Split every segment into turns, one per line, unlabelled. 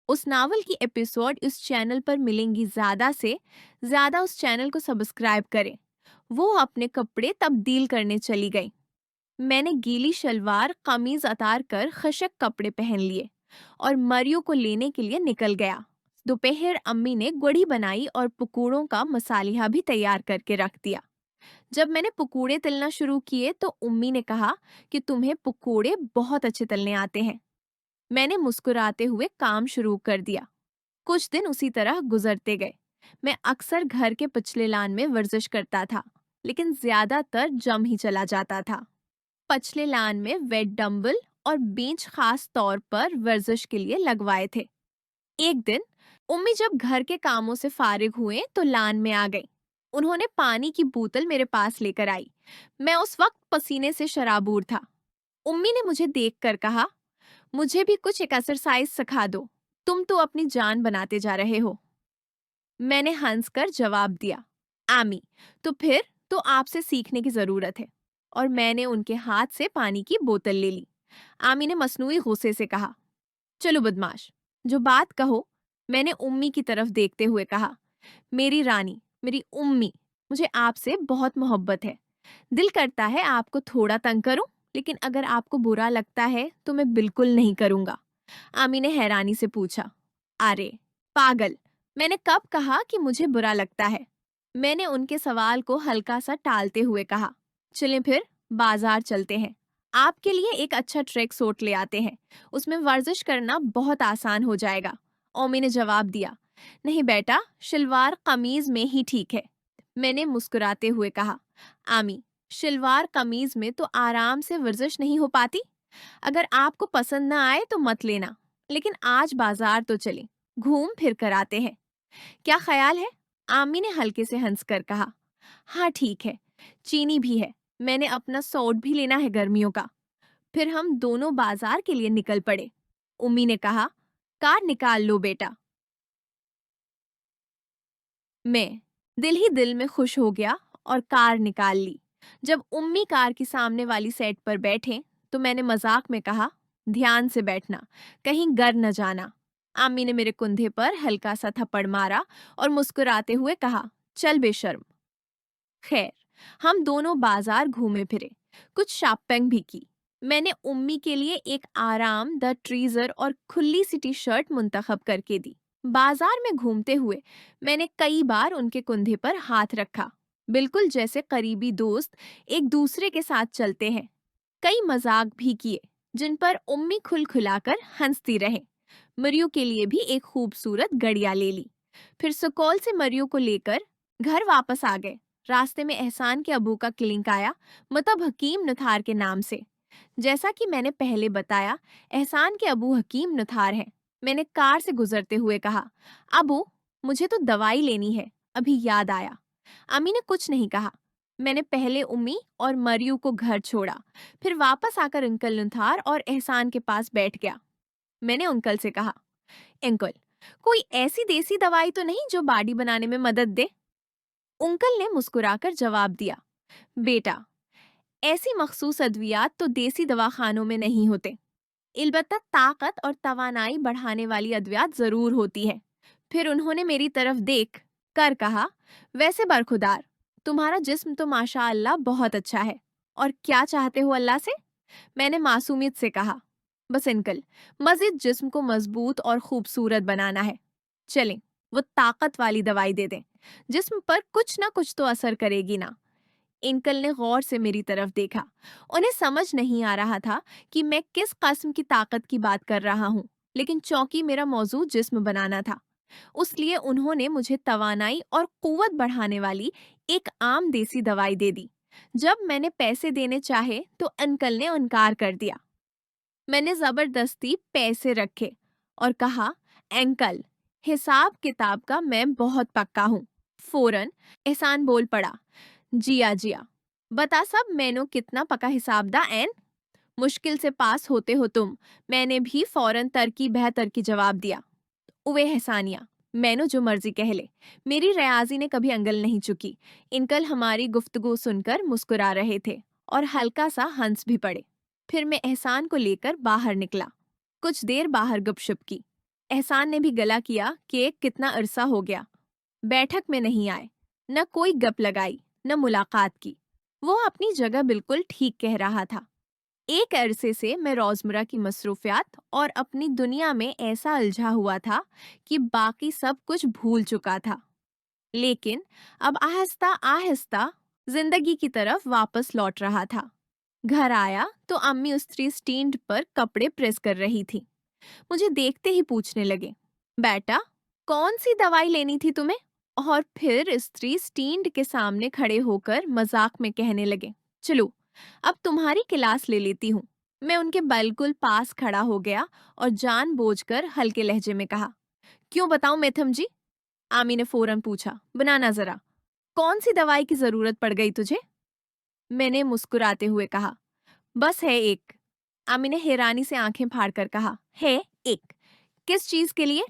उस नावल की एपिसोड इस चैनल पर मिलेंगी, ज़्यादा से ज़्यादा उस चैनल को सब्सक्राइब करें। वो अपने कपड़े तब्दील करने चली गई। मैंने गीली शलवार कमीज उतार कर खशक कपड़े पहन लिए और मरियो को लेने के लिए निकल गया। दोपहर अम्मी ने गुड़ी बनाई और पकौड़ों का मसालिया भी तैयार करके रख दिया। जब मैंने पकौड़े तलना शुरू किए तो उम्मी ने कहा कि तुम्हें पकौड़े बहुत अच्छे तलने आते हैं। मैंने मुस्कुराते हुए काम शुरू कर दिया। कुछ दिन उसी तरह गुजरते गए। मैं अक्सर घर के पिछले लान में वर्जिश करता था, लेकिन ज्यादातर जम ही चला जाता था। पिछले लान में वेट डंबल और बेंच खास तौर पर वर्जिश के लिए लगवाए थे। एक दिन उम्मी जब घर के कामों से फारिग हुए तो लान में आ गई। उन्होंने पानी की बोतल मेरे पास लेकर आई। मैं उस वक्त पसीने से शराबूर था। उम्मी ने मुझे देखकर कहा, मुझे भी कुछ एक एक्सरसाइज सिखा दो। तुम तो अपनी जान बनाते जा रहे हो। मैंने हंसकर जवाब दिया, आमी, तो फिर तो आपसे सीखने की जरूरत है। और मैंने उनके हाथ से पानी की बोतल ले ली। आमी ने मसनूई गुस्से से कहा, चलो बदमाश, जो बात कहो। मैंने उम्मी की तरफ देखते हुए कहा, मेरी रानी, मेरी उम्मी, मुझे आपसे बहुत मोहब्बत है। दिल करता है आपको थोड़ा तंग करूं, लेकिन अगर आपको बुरा लगता है तो मैं बिल्कुल नहीं करूंगा। आमी ने हैरानी से पूछा, अरे पागल, मैंने कब कहा कि मुझे बुरा लगता है? मैंने उनके सवाल को हल्का सा टालते हुए कहा, चलें फिर बाजार चलते हैं। आपके लिए एक अच्छा ट्रैक सूट ले आते हैं। उसमें वर्जिश करना बहुत आसान हो जाएगा। ओमी ने जवाब दिया, नहीं बेटा, शलवार कमीज में ही ठीक है। मैंने मुस्कुराते हुए कहा, आमी, शलवार कमीज में तो आराम से वर्जिश नहीं हो पाती। अगर आपको पसंद ना आए तो मत लेना, लेकिन आज बाजार तो चलें, घूम फिर कर आते हैं। क्या ख्याल है? आमी ने हल्के से हंसकर कहा, हाँ ठीक है। चीनी भी है। मैंने अपना सूट भी लेना है गर्मियों का। फिर हम दोनों बाजार के लिए निकल पड़े। उम्मी ने कहा, कार निकाल लो बेटा। मैं दिल ही दिल में खुश हो गया और कार निकाल ली। जब उम्मी कार की सामने वाली सेट पर बैठे तो मैंने मजाक में कहा, ध्यान से बैठना, कहीं गिर न जाना। आमी ने मेरे कंधे पर हल्का सा थप्पड़ मारा और मुस्कुराते हुए कहा, चल बेशर्म। खैर, हम दोनों बाजार घूमे फिरे, कुछ शॉपिंग भी की। मैंने उम्मी के लिए एक आराम द ट्रीजर और खुली सी टी शर्ट मुंतखब करके दी। बाजार में घूमते हुए मैंने कई बार उनके कंधे पर हाथ रखा, बिल्कुल जैसे करीबी दोस्त एक दूसरे के साथ चलते हैं। कई मजाक भी किए, जिन पर उम्मी खुलखुलाकर हंसती रहे। मरियो के लिए भी एक खूबसूरत गड़िया ले ली। फिर सुकौल से मरियो को लेकर घर वापस आ गए। रास्ते में एहसान के अबू का क्लिंक आया, मतलब हकीम नथार के नाम से। जैसा कि मैंने पहले बताया, एहसान के अबू हकीम नथार हैं। मैंने कार से गुजरते हुए कहा, अबू, मुझे तो दवाई लेनी है, अभी याद आया। अम्मी ने कुछ नहीं कहा। मैंने पहले उम्मी और मरियू को घर छोड़ा, फिर वापस आकर अंकल नथार और एहसान के पास बैठ गया। मैंने अंकल से कहा, अंकल, कोई ऐसी देसी दवाई तो नहीं जो बॉडी बनाने में मदद दे? अंकल ने मुस्कुराकर जवाब दिया, बेटा, ऐसी मखसूस अद्वियात तो देसी दवाखानों में नहीं होते। अलबत्ता ताकत और तवानाई बढ़ाने वाली अद्वियात जरूर होती है। फिर उन्होंने मेरी तरफ देख कर कहा, वैसे बरखुदार, तुम्हारा जिस्म तो माशा अल्लाह बहुत अच्छा है। और क्या चाहते हो अल्लाह से? मैंने मासूमियत से कहा, बस अंकल, मजीद जिस्म को मजबूत और खूबसूरत बनाना है। चलें, वो ताकत वाली दवाई दे दें। जिस्म पर कुछ ना कुछ तो असर करेगी ना। अंकल ने गौर से मेरी तरफ देखा। उन्हें समझ नहीं आ रहा था कि मैं किस कस्म की ताकत की बात कर रहा हूँ, लेकिन चौंकि मेरा मौजूद जिस्म बनाना था। उसलिए उन्होंने मुझे तवानाई और कुव्वत बढ़ाने वाली एक आम देसी दवाई दे दी। जब मैंने पैसे देने चाहे तो अंकल ने इनकार कर दिया। मैंने जबरदस्ती पैसे रखे और कहा, अंकल, हिसाब किताब का मैं बहुत पक्का हूँ। फौरन एहसान बोल पड़ा, जिया जिया, बता सब, मैंने कितना पका हिसाब दा एन? मुश्किल से पास होते हो तुम। मैंने भी फौरन तरकी बेहतर की जवाब दिया। उवे हसानिया, मैंने जो मर्जी कह ले, मेरी रियाजी ने कभी अंगल नहीं चुकी। इनकल हमारी गुफ्तगू सुनकर मुस्कुरा रहे थे और हल्का सा हंस भी पड़े। फिर मैं एहसान को लेकर बाहर निकला। कुछ देर बाहर गपशप की। एहसान ने भी गला किया कि कितना अरसा हो गया। बैठक में नहीं आए, न कोई गप लगाई, न मुलाकात की। वो अपनी जगह बिल्कुल ठीक कह रहा था। एक अरसे से मैं रोजमर्रा की मसरूफियात और अपनी दुनिया में ऐसा उलझा हुआ था कि बाकी सब कुछ भूल चुका था। लेकिन अब आहिस्ता आहिस्ता जिंदगी की तरफ वापस लौट रहा था। घर आया तो अम्मी उस्त्री स्टैंड पर कपड़े प्रेस कर रही थी। मुझे देखते ही पूछने लगे, बेटा, कौन सी दवाई लेनी थी तुम्हें? और फिर स्त्री स्टैंड के सामने खड़े होकर मजाक में कहने लगे, चलो अब तुम्हारी क्लास ले लेती हूँ। मैं उनके बिल्कुल पास खड़ा हो गया और जानबूझकर हल्के लहजे में कहा, क्यों बताऊं मेथम जी? आमी ने फौरन पूछा, बनाना जरा, कौन सी दवाई की जरूरत पड़ गई तुझे? मैंने मुस्कुराते हुए कहा, बस है एक। आमी ने हैरानी से आंखें फाड़कर कहा, है एक? किस चीज के लिए?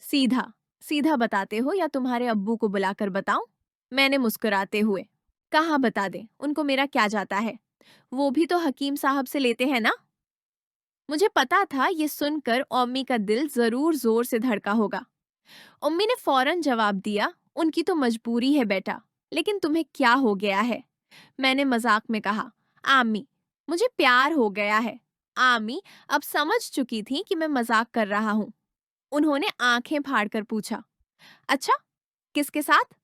सीधा सीधा बताते हो या तुम्हारे अब्बू को बुलाकर बताऊं? मैंने मुस्कुराते हुए कहा, बता दे, उनको मेरा क्या जाता है, वो भी तो हकीम साहब से लेते हैं ना। मुझे पता था ये सुनकर अम्मी का दिल जरूर जोर से धड़का होगा। अम्मी ने फौरन जवाब दिया, उनकी तो मजबूरी है बेटा, लेकिन तुम्हें क्या हो गया है? मैंने मजाक में कहा, आमी, मुझे प्यार हो गया है। आमी अब समझ चुकी थी कि मैं मजाक कर रहा हूँ। उन्होंने आंखें फाड़कर पूछा, अच्छा, किसके साथ?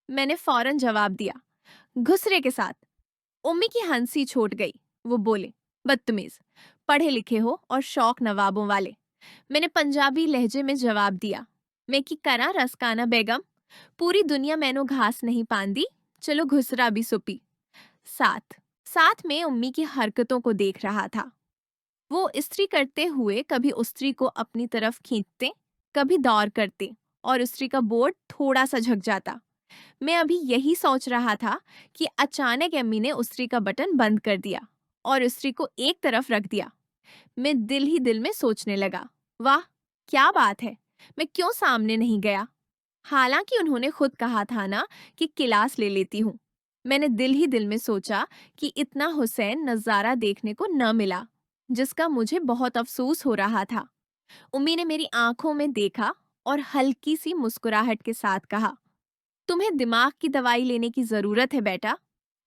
मैंने फौरन जवाब दिया, घुसरे के साथ। उम्मी की हंसी छूट गई। वो बोले, बदतमीज, पढ़े लिखे हो और शौक नवाबों वाले। मैंने पंजाबी लहजे में जवाब दिया, मैं की करा रसकाना बेगम, पूरी दुनिया मैनू घास नहीं पांदी, चलो घुसरा भी सुपी। साथ साथ में उम्मी की हरकतों को देख रहा था। वो इस्त्री करते हुए कभी उस्त्री को अपनी तरफ खींचते, कभी दौर करते और उस्त्री का बोर्ड थोड़ा सा झुक जाता। मैं अभी यही सोच रहा था कि अचानक अम्मी ने उस्त्री का बटन बंद कर दिया और उस्त्री को एक तरफ रख दिया। मैं दिल ही दिल में सोचने लगा, वाह, क्या बात है, मैं क्यों सामने नहीं गया? हालांकि उन्होंने खुद कहा था ना कि क्लास ले लेती हूँ। मैंने दिल ही दिल में सोचा कि इतना हुसैन नजारा देखने को न मिला, जिसका मुझे बहुत अफसोस हो रहा था। उम्मी ने मेरी आंखों में देखा और हल्की सी मुस्कुराहट के साथ कहा, तुम्हें दिमाग की दवाई लेने की जरूरत है बेटा।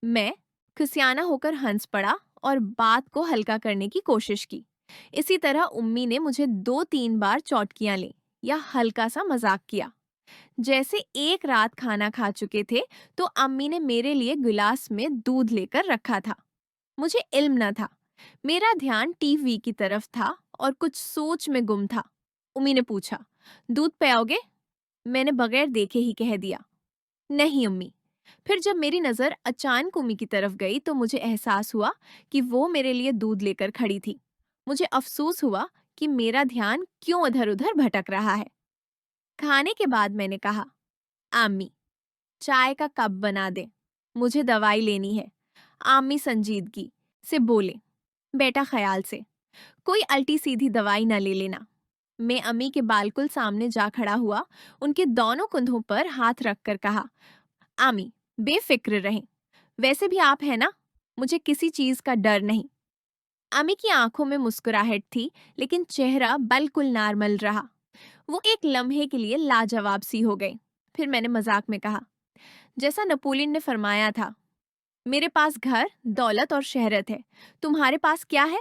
मैं खुशियाना होकर हंस पड़ा और बात को हल्का करने की कोशिश की। इसी तरह उम्मी ने मुझे 2-3 बार चौटकियां ली या हल्का सा मजाक किया। जैसे एक रात खाना खा चुके थे तो अम्मी ने मेरे लिए गिलास में दूध लेकर रखा था। मुझे इल्म न था। मेरा ध्यान टीवी की तरफ था और कुछ सोच में गुम था। उम्मी ने पूछा, दूध पियाओगे? मैंने बगैर देखे ही कह दिया, नहीं उम्मी। फिर जब मेरी नजर अचानक उम्मी की तरफ गई तो मुझे एहसास हुआ कि वो मेरे लिए दूध लेकर खड़ी थी। मुझे अफसोस हुआ कि मेरा ध्यान क्यों इधर-उधर भटक रहा है। खाने के बाद मैंने कहा, आम्मी, चाय का कप बना दे, मुझे दवाई लेनी है। आम्मी संजीदगी से बोले, बेटा ख्याल से, कोई अल्टी सीधी दवाई न ले लेना। मैं अम्मी के बालकुल सामने जा खड़ा हुआ, उनके दोनों कंधों पर हाथ रखकर कहा, आमी, बेफिक्र रहें, वैसे भी आप है ना, मुझे किसी चीज का डर नहीं। आमी की आंखों में मुस्कुराहट थी, लेकिन चेहरा बिल्कुल नॉर्मल रहा। वो एक लम्हे के लिए लाजवाब सी हो गई। फिर मैंने मजाक में कहा, जैसा नेपोलियन ने फरमाया था, मेरे पास घर, दौलत और शहरत है, तुम्हारे पास क्या है?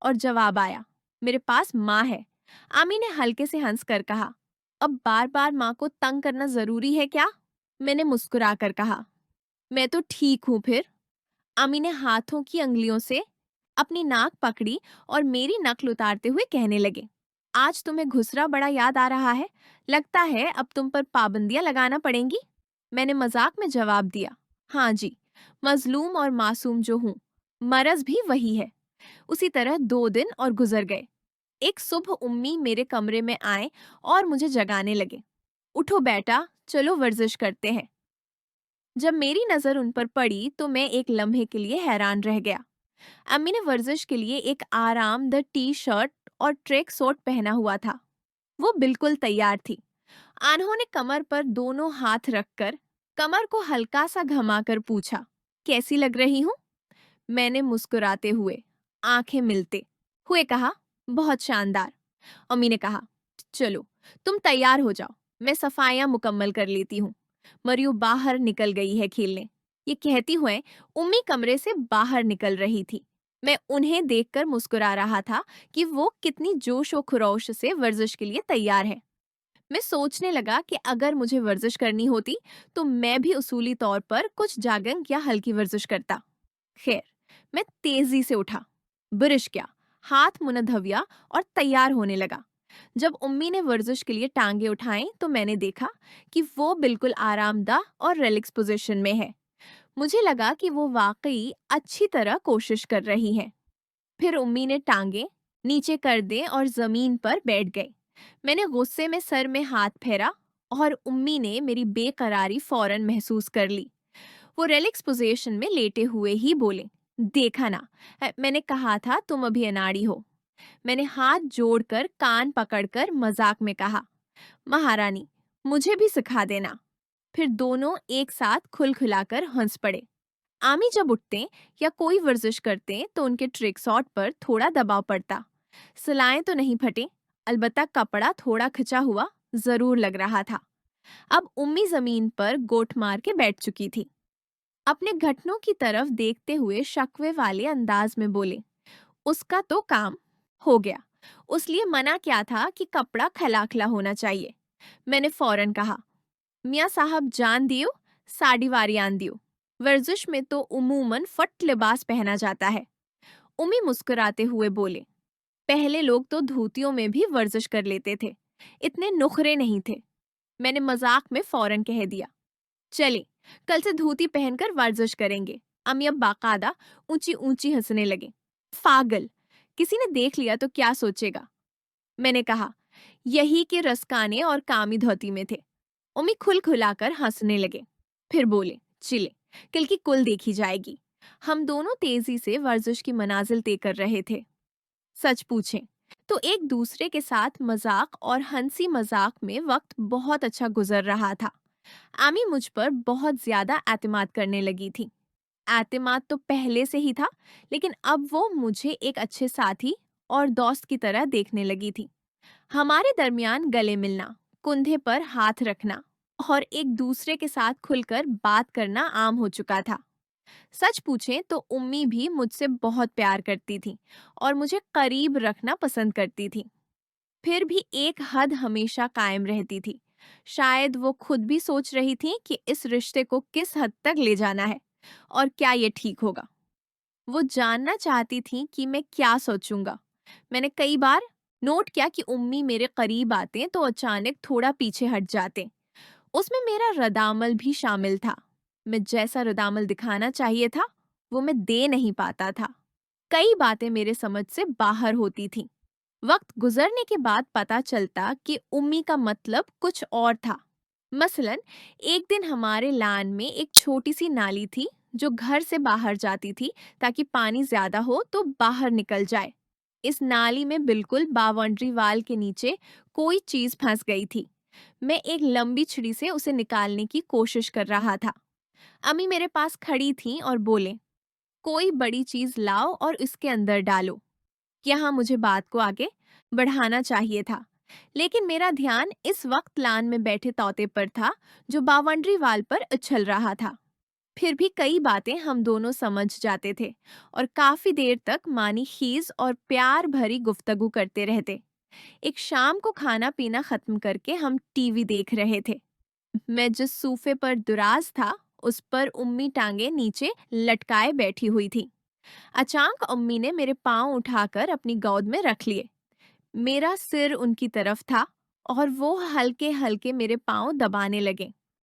और जवाब आया, मेरे पास माँ है। आमी ने हल्के से हंस कर कहा, अब बार बार माँ को तंग करना जरूरी है क्या? मैंने मुस्कुरा कर कहा, मैं तो ठीक हूँ फिर। आमी ने हाथों की अंगुलियों से अपनी नाक पकड़ी और मेरी नक्ल उतारते हुए कहने लगे, आज तुम्हें घुसरा बड़ा याद आ रहा है, लगता है अब तुम पर पाबंदियां लगाना पड़ेंगी। मैंने मजाक में जवाब दिया, हाँ जी, मजलूम और मासूम जो हूँ, मरज भी वही है। उसी तरह 2 दिन और गुजर गए। एक सुबह उम्मी मेरे कमरे में आए और मुझे जगाने लगे, उठो बेटा, चलो वर्जिश करते हैं। जब मेरी नजर उन पर पड़ी तो मैं एक लम्हे के लिए हैरान रह गया। अम्मी ने वर्जिश के लिए एक आरामदायक टी शर्ट और ट्रैक सूट पहना हुआ था। वो बिल्कुल तैयार थी। उन्होंने कमर पर दोनों हाथ रखकर कमर को हल्का सा घुमाकर पूछा, कैसी लग रही हूँ? मैंने मुस्कुराते हुए, आंखें मिलते हुए कहा, बहुत शानदार। अम्मी ने कहा, चलो तुम तैयार हो जाओ, मैं सफाइयां मुकम्मल कर लेती हूँ। मरियू बाहर निकल गई है खेलने। ये कहती हुए उम्मी कमरे से बाहर निकल रही थी। मैं उन्हें देखकर मुस्कुरा रहा था कि वो कितनी जोश और खरोश से वर्जिश के लिए तैयार है। मैं सोचने लगा कि अगर मुझे वर्जिश करनी होती तो मैं भी उसूली तौर पर कुछ जागंग या हल्की वर्जिश करता। खैर, मैं तेजी से उठा, ब्रश किया, हाथ मुंह धोया और तैयार होने लगा। जब उम्मी ने वर्जिश के लिए टांगे उठाई तो मैंने देखा कि वो बिल्कुल आरामदाह और रिलैक्स पोजीशन में है। मुझे लगा कि वो वाकई अच्छी तरह कोशिश कर रही है। फिर उम्मी ने टांगे नीचे कर दे और जमीन पर बैठ गए। मैंने गुस्से में सर में हाथ फेरा और उम्मी ने मेरी बेकरारी फौरन महसूस कर ली। वो रिलैक्स पोजीशन में लेटे हुए ही बोले, देखा ना, मैंने कहा था तुम अभी अनाड़ी हो। मैंने हाथ जोड़कर कान पकड़कर मजाक में कहा, महारानी, मुझे भी सिखा देना। फिर दोनों एक साथ खुलखुलाकर हंस पड़े। आमी जब उठते या कोई वर्जिश करते तो उनके ट्रिक शॉट पर थोड़ा दबाव पड़ता। सिलाएं तो नहीं फटे, अलबत्ता कपड़ा थोड़ा खिंचा हुआ जरूर लग रहा था। अब उम्मी जमीन पर गोट मार के बैठ चुकी थी। अपने घटनों की तरफ देखते हुए शकवे वाले अंदाज में बोले, उसका तो काम हो गया। उसलिए मना क्या था कि कपड़ा खलाखला होना चाहिए। मैंने फौरन कहा, मियाँ साहब जान दियो, साड़ी वारी आन दियो। वर्जिश में तो उमूमन फट लिबास पहना जाता है। उमी मुस्कुराते हुए बोले, पहले लोग तो धोतियों में भी वर्जिश कर लेते थे, इतने नुखरे नहीं थे। मैंने मजाक में फौरन कह दिया, चले, कल से धोती पहनकर वर्जिश करेंगे। अम्मी अब बाकायदा ऊंची ऊंची हंसने लगे। पागल, किसी ने देख लिया तो क्या सोचेगा। मैंने कहा, यही के रसकाने और कामी धोती में थे। उम्मी खुल खुलाकर हंसने लगे। फिर बोले, चिले, कल की कुल देखी जाएगी। हम दोनों तेजी से वर्जिश की मनाजिल तय कर रहे थे। सच पूछें तो एक दूसरे के साथ मजाक और हंसी मजाक में वक्त बहुत अच्छा गुजर रहा था। आमी मुझ पर बहुत ज्यादा एतमाद करने लगी थी। एतमाद तो पहले से ही था, लेकिन अब वो मुझे एक अच्छे साथी और दोस्त की तरह देखने लगी थी। हमारे दरमियान गले मिलना, कंधे पर हाथ रखना और एक दूसरे के साथ खुलकर बात करना आम हो चुका था। सच पूछें तो उम्मी भी मुझसे बहुत प्यार करती थी और मुझे करीब रखना पसंद करती थी। फिर भी एक हद हमेशा कायम रहती थी। शायद वो खुद भी सोच रही थी कि इस रिश्ते को किस हद तक ले जाना है और क्या ये ठीक होगा। वो जानना चाहती थी कि मैं क्या सोचूंगा। मैंने कई बार नोट किया कि उम्मी मेरे करीब आते तो अचानक थोड़ा पीछे हट जाते। उसमें मेरा रदामल भी शामिल था। मैं जैसा रदामल दिखाना चाहिए था वो मैं दे नहीं पाता था। कई बातें मेरे समझ से बाहर होती थीं। वक्त गुजरने के बाद पता चलता कि उम्मी का मतलब कुछ और था। मसलन एक दिन हमारे लान में एक छोटी सी नाली थी जो घर से बाहर जाती थी ताकि पानी ज्यादा हो तो बाहर निकल जाए। इस नाली में बिल्कुल बाउंड्री वाल के नीचे कोई चीज फंस गई थी। मैं एक लंबी छड़ी से उसे निकालने की कोशिश कर रहा था। अम्मी मेरे पास खड़ी थी और बोले, कोई बड़ी चीज लाओ और इसके अंदर डालो। यहाँ मुझे बात को आगे बढ़ाना चाहिए था, लेकिन मेरा ध्यान इस वक्त लान में बैठे तोते पर था जो बाउंड्री वाल पर उछल रहा था। फिर भी कई बातें हम दोनों समझ जाते थे और काफी देर तक मानी खीज और प्यार भरी गुफ्तगू करते रहते। एक शाम को खाना पीना खत्म करके हम टीवी देख रहे थे। मैं जिस सूफे पर दुराज था उस पर उम्मी टांगे नीचे लटकाए बैठी हुई थी। अचानक अम्मी ने मेरे पांव उठाकर अपनी गोद में रख लिए। मेरा सिर उनकी तरफ था और वो हल्के हल्के मेरे पांव दबाने लगे।